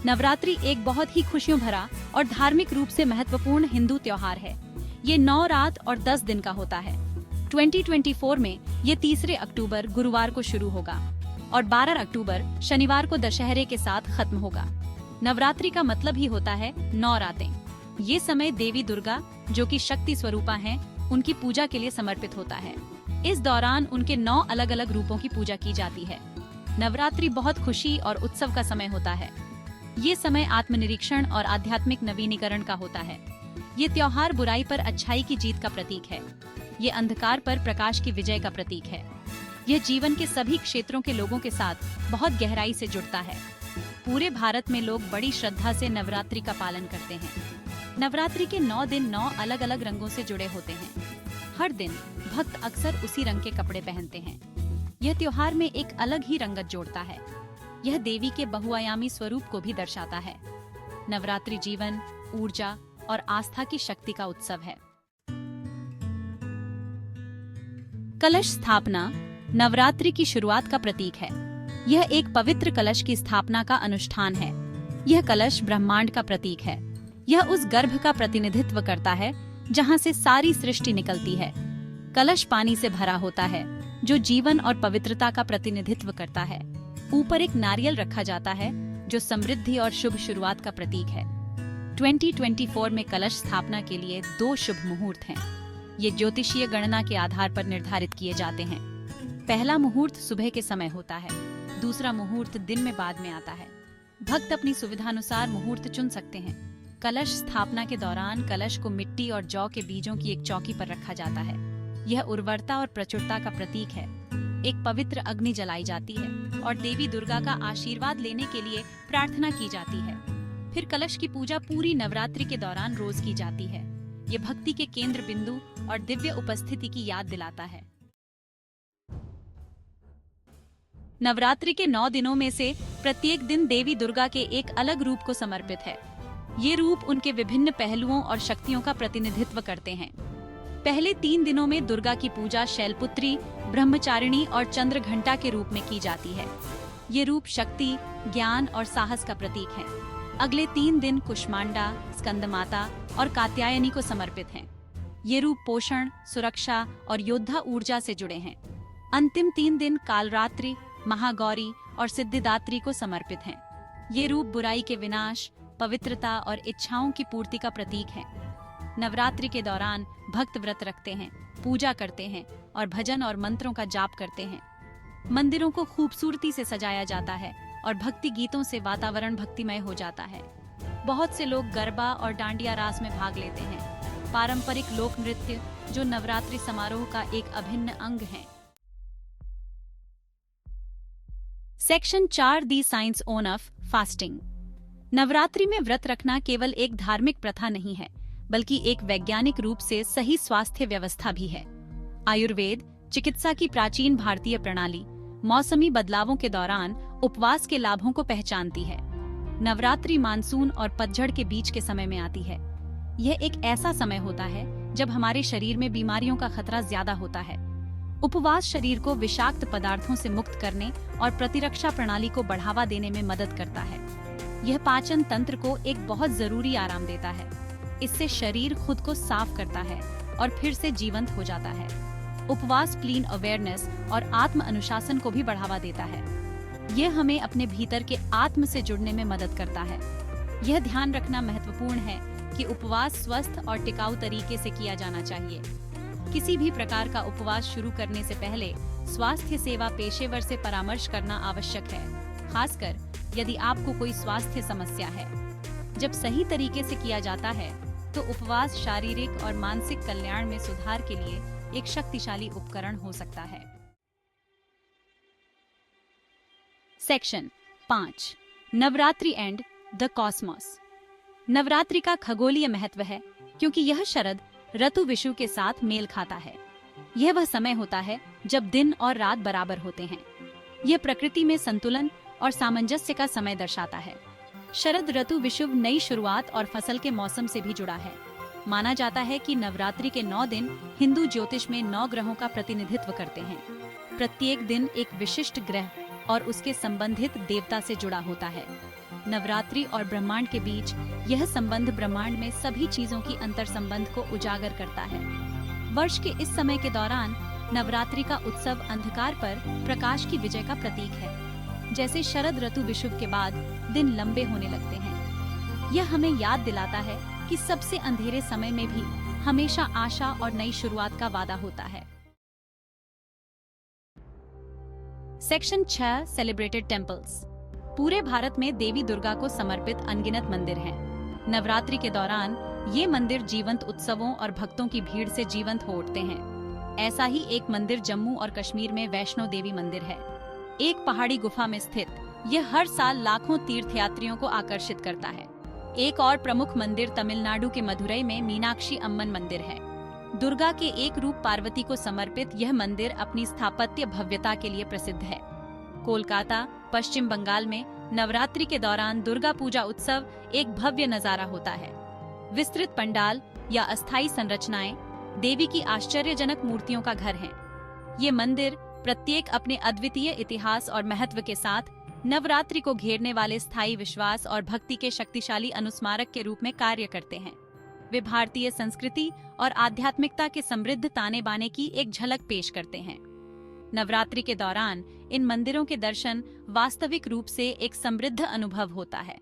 नवरात्रि एक बहुत ही खुशियों भरा और धार्मिक रूप से महत्वपूर्ण हिंदू त्योहार है। ये 9 रात और 10 दिन का होता है। 2024 में ये 3 अक्टूबर गुरुवार को शुरू होगा और 12 अक्टूबर शनिवार को दशहरे के साथ खत्म होगा। नवरात्रि का मतलब ही होता है 9 रातें। ये समय देवी दुर्गा, जो कि शक्ति स्वरूपा हैं, उनकी पूजा के लिए समर्पित होता है। इस दौरान उनके 9 अलग अलग रूपों की पूजा की जाती है। नवरात्रि बहुत खुशी और उत्सव का समय होता है। ये समय आत्मनिरीक्षण और आध्यात्मिक नवीनीकरण का होता है। ये त्योहार बुराई पर अच्छाई की जीत का प्रतीक है। ये अंधकार पर प्रकाश की विजय का प्रतीक है। यह जीवन के सभी क्षेत्रों के लोगों के साथ बहुत गहराई से जुड़ता है। पूरे भारत में लोग बड़ी श्रद्धा से नवरात्रि का पालन करते हैं। नवरात्रि के 9 दिन 9 अलग अलग रंगों से जुड़े होते हैं। हर दिन भक्त अक्सर उसी रंग के कपड़े पहनते हैं। यह त्योहार में एक अलग ही रंगत जोड़ता है। यह देवी के बहुआयामी स्वरूप को भी दर्शाता है। नवरात्रि जीवन, ऊर्जा और आस्था की शक्ति का उत्सव है। कलश स्थापना नवरात्रि की शुरुआत का प्रतीक है। यह एक पवित्र कलश की स्थापना का अनुष्ठान है। यह कलश ब्रह्मांड का प्रतीक है। यह उस गर्भ का प्रतिनिधित्व करता है जहां से सारी सृष्टि निकलती है। कलश पानी से भरा होता है, जो जीवन और पवित्रता का प्रतिनिधित्व करता है। ऊपर एक नारियल रखा जाता है, जो समृद्धि और शुभ शुरुआत का प्रतीक है। 2024 में कलश स्थापना के लिए 2 शुभ मुहूर्त हैं। ये ज्योतिषीय गणना के आधार पर निर्धारित किए जाते हैं। पहला मुहूर्त सुबह के समय होता है। दूसरा मुहूर्त दिन में बाद में आता है। भक्त अपनी सुविधानुसार मुहूर्त चुन सकते हैं। कलश स्थापना के दौरान कलश को मिट्टी और जौ के बीजों की एक चौकी पर रखा जाता है। यह उर्वरता और प्रचुरता का प्रतीक है। एक पवित्र अग्नि जलाई जाती है और देवी दुर्गा का आशीर्वाद लेने के लिए प्रार्थना की जाती है। फिर कलश की पूजा पूरी नवरात्रि के दौरान रोज की जाती है। ये भक्ति के केंद्र बिंदु और दिव्य उपस्थिति की याद दिलाता है। नवरात्रि के 9 दिनों में से प्रत्येक दिन देवी दुर्गा के एक अलग रूप को समर्पित है। ये रूप उनके विभिन्न पहलुओं और शक्तियों का प्रतिनिधित्व करते हैं। पहले 3 दिनों में दुर्गा की पूजा शैलपुत्री, ब्रह्मचारिणी और चंद्रघंटा के रूप में की जाती है। ये रूप शक्ति, ज्ञान और साहस का प्रतीक है। अगले 3 दिन कुष्मांडा, स्कंदमाता और कात्यायनी को समर्पित हैं। ये रूप पोषण, सुरक्षा और योद्धा ऊर्जा से जुड़े हैं। अंतिम 3 दिन कालरात्रि, महागौरी और सिद्धिदात्री को समर्पित हैं। ये रूप बुराई के विनाश, पवित्रता और इच्छाओं की पूर्ति का प्रतीक है। नवरात्रि के दौरान भक्त व्रत रखते हैं, पूजा करते हैं और भजन और मंत्रों का जाप करते हैं। मंदिरों को खूबसूरती से सजाया जाता है और भक्ति गीतों से वातावरण भक्तिमय हो जाता है। बहुत से लोग गरबा और डांडिया रास में भाग लेते हैं, पारंपरिक लोक नृत्य जो नवरात्रि समारोह का एक अभिन्न अंग है। Section 4 the science of fasting. Navratri में व्रत रखना केवल एक धार्मिक प्रथा नहीं है, बल्कि एक वैज्ञानिक रूप से सही स्वास्थ्य व्यवस्था भी है। आयुर्वेद, चिकित्सा की प्राचीन भारतीय प्रणाली, मौसमी बदलावों के दौरान उपवास के लाभों को पहचानती है। नवरात्रि मानसून और पतझड़ के बीच के समय में आती है। यह एक ऐसा समय होता है जब हमारे शरीर में बीमारियों का खतरा ज्यादा होता है। उपवास शरीर को विषाक्त पदार्थों से मुक्त करने और प्रतिरक्षा प्रणाली को बढ़ावा देने में मदद करता है। यह पाचन तंत्र को एक बहुत जरूरी आराम देता है। इससे शरीर खुद को साफ करता है और फिर से जीवंत हो जाता है। उपवास क्लीन अवेयरनेस और आत्म अनुशासन को भी बढ़ावा देता है। यह हमें अपने भीतर के आत्म से जुड़ने में मदद करता है। यह ध्यान रखना महत्वपूर्ण है कि उपवास स्वस्थ और टिकाऊ तरीके से किया जाना चाहिए। किसी भी प्रकार का उपवास शुरू करने से पहले स्वास्थ्य सेवा पेशेवर से परामर्श करना आवश्यक है, खासकर यदि आपको कोई स्वास्थ्य समस्या है। जब सही तरीके से किया जाता है तो उपवास शारीरिक और मानसिक कल्याण में सुधार के लिए एक शक्तिशाली उपकरण हो सकता है। Section 5 Navratri and the Cosmos. Navratri का खगोलीय महत्व है क्योंकि यह शरद ऋतु विषु के साथ मेल खाता है। यह वह समय होता है जब दिन और रात बराबर होते हैं। यह प्रकृति में संतुलन और सामंजस्य का समय दर्शाता है। शरद ऋतु विषुव नई शुरुआत और फसल के मौसम से भी जुड़ा है। माना जाता है कि नवरात्रि के 9 दिन हिंदू ज्योतिष में 9 ग्रहों का प्रतिनिधित्व करते हैं। प्रत्येक दिन एक विशिष्ट ग्रह और उसके संबंधित देवता से जुड़ा होता है। नवरात्रि और ब्रह्मांड के बीच यह संबंध ब्रह्मांड में सभी चीजों की अंतर संबंध को उजागर करता है। वर्ष के इस समय के दौरान नवरात्रि का उत्सव अंधकार पर प्रकाश की विजय का प्रतीक है। जैसे शरद ऋतु विषुव के बाद दिन लंबे होने लगते हैं, यह हमें याद दिलाता है कि सबसे अंधेरे समय में भी हमेशा आशा और नई शुरुआत का वादा होता है। Section 6 celebrated temples. पूरे भारत में देवी दुर्गा को समर्पित अनगिनत मंदिर हैं। नवरात्रि के दौरान ये मंदिर जीवंत उत्सवों और भक्तों की भीड़ से जीवंत हो उठते हैं। ऐसा ही एक मंदिर जम्मू और कश्मीर में वैष्णो देवी मंदिर है। एक पहाड़ी गुफा में स्थित यह हर साल लाखों तीर्थयात्रियों को आकर्षित करता है। एक और प्रमुख मंदिर तमिलनाडु के मदुरई में मीनाक्षी अम्मन मंदिर है। दुर्गा के एक रूप पार्वती को समर्पित यह मंदिर अपनी स्थापत्य भव्यता के लिए प्रसिद्ध है। कोलकाता, पश्चिम बंगाल में नवरात्रि के दौरान दुर्गा पूजा उत्सव एक भव्य नजारा होता है। विस्तृत पंडाल या अस्थायी संरचनाएं देवी की आश्चर्यजनक मूर्तियों का घर हैं। ये मंदिर प्रत्येक अपने अद्वितीय इतिहास और महत्व के साथ नवरात्रि को घेरने वाले स्थायी विश्वास और भक्ति के शक्तिशाली अनुस्मारक के रूप में कार्य करते हैं। वे भारतीय संस्कृति और आध्यात्मिकता के समृद्ध ताने बाने की एक झलक पेश करते हैं। नवरात्रि के दौरान इन मंदिरों के दर्शन वास्तविक रूप से एक समृद्ध अनुभव होता है।